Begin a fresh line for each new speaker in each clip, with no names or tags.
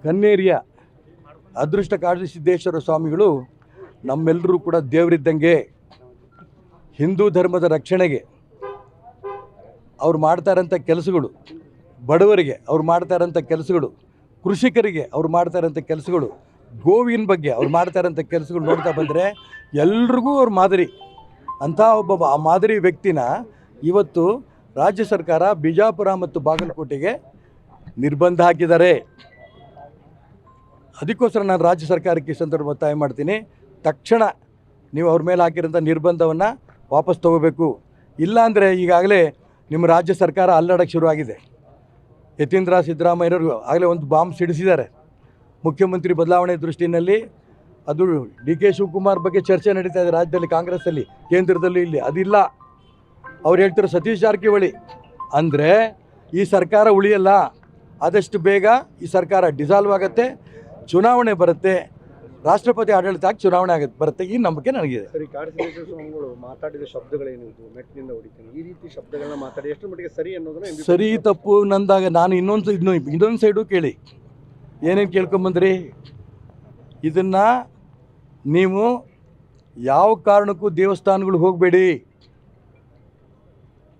ಕನ್ನೇರಿಯ ಅದೃಷ್ಟ ಕಾಡಸಿದ್ದೇಶ್ವರ ಸ್ವಾಮಿಗಳು ನಮ್ಮೆಲ್ಲರೂ ಕೂಡ ದೇವರಿದ್ದಂಗೆ. ಹಿಂದೂ ಧರ್ಮದ ರಕ್ಷಣೆಗೆ ಅವ್ರು ಮಾಡ್ತಾ ಇರೋಂಥ ಕೆಲಸಗಳು, ಬಡವರಿಗೆ ಅವ್ರು ಮಾಡ್ತಾ ಇರೋಂಥ ಕೆಲಸಗಳು, ಕೃಷಿಕರಿಗೆ ಅವ್ರು ಮಾಡ್ತಾ ಇರೋಂಥ ಕೆಲಸಗಳು, ಗೋವಿನ ಬಗ್ಗೆ ಅವ್ರು ಮಾಡ್ತಾ ಇರೋಂಥ ಕೆಲಸಗಳು ನೋಡ್ತಾ ಬಂದರೆ ಎಲ್ರಿಗೂ ಅವ್ರ ಮಾದರಿ. ಅಂಥ ಒಬ್ಬ ಆ ಮಾದರಿ ವ್ಯಕ್ತಿನ ಇವತ್ತು ರಾಜ್ಯ ಸರ್ಕಾರ ಬಿಜಾಪುರ ಮತ್ತು ಬಾಗಲಕೋಟೆಗೆ ನಿರ್ಬಂಧ ಹಾಕಿದ್ದಾರೆ. ಅದಕ್ಕೋಸ್ಕರ ನಾನು ರಾಜ್ಯ ಸರ್ಕಾರಕ್ಕೆ ಈ ಸಂದರ್ಭ ಒತ್ತಾಯ ಮಾಡ್ತೀನಿ, ತಕ್ಷಣ ನೀವು ಅವ್ರ ಮೇಲೆ ಹಾಕಿರೋಂಥ ನಿರ್ಬಂಧವನ್ನು ವಾಪಸ್ ತೊಗೋಬೇಕು. ಇಲ್ಲಾಂದರೆ ಈಗಾಗಲೇ ನಿಮ್ಮ ರಾಜ್ಯ ಸರ್ಕಾರ ಅಲ್ಲಾಡೋಕ್ಕೆ ಶುರುವಾಗಿದೆ. ಯತೀಂದ್ರ ಸಿದ್ದರಾಮಯ್ಯವ್ರಿಗೂ ಆಗಲೇ ಒಂದು ಬಾಂಬ್ ಸಿಡಿಸಿದ್ದಾರೆ. ಮುಖ್ಯಮಂತ್ರಿ ಬದಲಾವಣೆ ದೃಷ್ಟಿಯಲ್ಲಿ ಅದು ಡಿ ಕೆ ಶಿವಕುಮಾರ್ ಬಗ್ಗೆ ಚರ್ಚೆ ನಡೀತಾ ಇದೆ ರಾಜ್ಯದಲ್ಲಿ, ಕಾಂಗ್ರೆಸ್ಸಲ್ಲಿ, ಕೇಂದ್ರದಲ್ಲಿ. ಇಲ್ಲಿ ಅದಿಲ್ಲ. ಅವ್ರು ಹೇಳ್ತಿರೋ ಸತೀಶ್ ಜಾರಕಿಹೊಳಿ ಅಂದರೆ ಈ ಸರ್ಕಾರ ಉಳಿಯಲ್ಲ. ಆದಷ್ಟು ಬೇಗ ಈ ಸರ್ಕಾರ ಡಿಸಾಲ್ವ್ ಆಗುತ್ತೆ, ಚುನಾವಣೆ ಬರುತ್ತೆ, ರಾಷ್ಟ್ರಪತಿ ಆಡಳಿತ ಚುನಾವಣೆ ಬರುತ್ತೆ. ಈ ನಂಬಿಕೆ ನನಗಿದೆ.
ಸರಿ, ಕಾಡಸಿದ್ದೇಶ್ವರ ಸ್ವಾಮಿಗಳು ಮಾತಾಡಿದ ಶಬ್ದಗಳೇನಿದು, ಮೆಟ್ಟಿನಿಂದ ಹೊಡಿತೀನಿ, ಈ ರೀತಿ ಶಬ್ದಗಳನ್ನ ಮಾತಾಡಿ ಎಷ್ಟು ಮಟ್ಟಿಗೆ ಸರಿ ಅನ್ನೋದನ್ನ
ಸರಿ ತಪ್ಪು ನಂದಾಗ ನಾನು ಇನ್ನೊಂದು ಸೈಡು ಕೇಳಿ ಏನೇನು ಕೇಳ್ಕೊಂಬಂದ್ರಿ. ಇದನ್ನು ನೀವು ಯಾವ ಕಾರಣಕ್ಕೂ ದೇವಸ್ಥಾನಗಳು ಹೋಗಬೇಡಿ.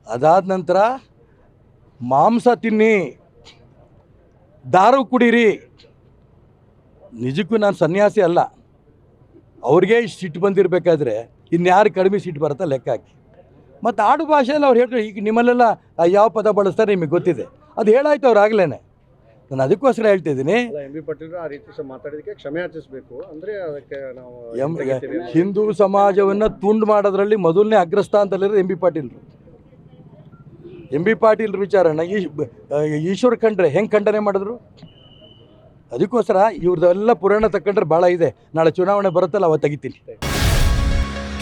ಅದಾದ ನಂತರ ಮಾಂಸ ತಿನ್ನಿ, ದಾರು ಕುಡೀರಿ. ನಿಜಕ್ಕೂ ನಾನು ಸನ್ಯಾಸಿ ಅಲ್ಲ. ಅವ್ರಿಗೆ ಇಷ್ಟು ಸಿಟ್ಟು ಬಂದಿರಬೇಕಾದ್ರೆ ಇನ್ಯಾರು ಕಡಿಮೆ ಸಿಟ್ಟು ಬರುತ್ತಾ ಲೆಕ್ಕ ಹಾಕಿ. ಮತ್ತು ಆಡು ಭಾಷೆಯಲ್ಲಿ ಅವ್ರು ಹೇಳ್ತಾರೆ, ಈಗ ನಿಮ್ಮಲ್ಲೆಲ್ಲ ಯಾವ ಪದ ಬಳಸ್ತಾರೆ ನಿಮಗೆ ಗೊತ್ತಿದೆ, ಅದು ಹೇಳಾಯ್ತು ಅವ್ರು ಆಗಲೇ. ನಾನು ಅದಕ್ಕೋಸ್ಕರ ಹೇಳ್ತಿದ್ದೀನಿ,
MB ಪಾಟೀಲ್ ಆ ರೀತಿ ಮಾತಾಡಿದಕ್ಕೆ ಕ್ಷಮೆ ಯಾಚಿಸಬೇಕು. ಅಂದರೆ ಅದಕ್ಕೆ ನಾವು
ಹಿಂದೂ ಸಮಾಜವನ್ನು ತುಂಡು ಮಾಡೋದ್ರಲ್ಲಿ ಮೊದಲನೇ ಅಗ್ರಸ್ಥಾನದಲ್ಲಿರೋದು MB ಪಾಟೀಲ್ರು. MB ಪಾಟೀಲ್ರ ವಿಚಾರನ ಈಶ್ವರ ಖಂಡ್ರೆ ಹೆಂಗೆ ಖಂಡನೆ ಮಾಡಿದ್ರು. ಅದಕ್ಕೋಸ್ಕರ ಇವ್ರದ್ದೆಲ್ಲ ಪುರಾಣ ತಕೊಂಡ್ರೆ ಭಾಳ ಇದೆ. ನಾಳೆ ಚುನಾವಣೆ ಬರುತ್ತಲ್ಲ, ಅವತ್ತು ತೆಗಿತೀನಿ.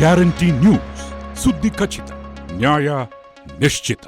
ಗ್ಯಾರಂಟಿ ನ್ಯೂಸ್, ಸುದ್ದಿ ಖಚಿತ, ನ್ಯಾಯ ನಿಶ್ಚಿತ.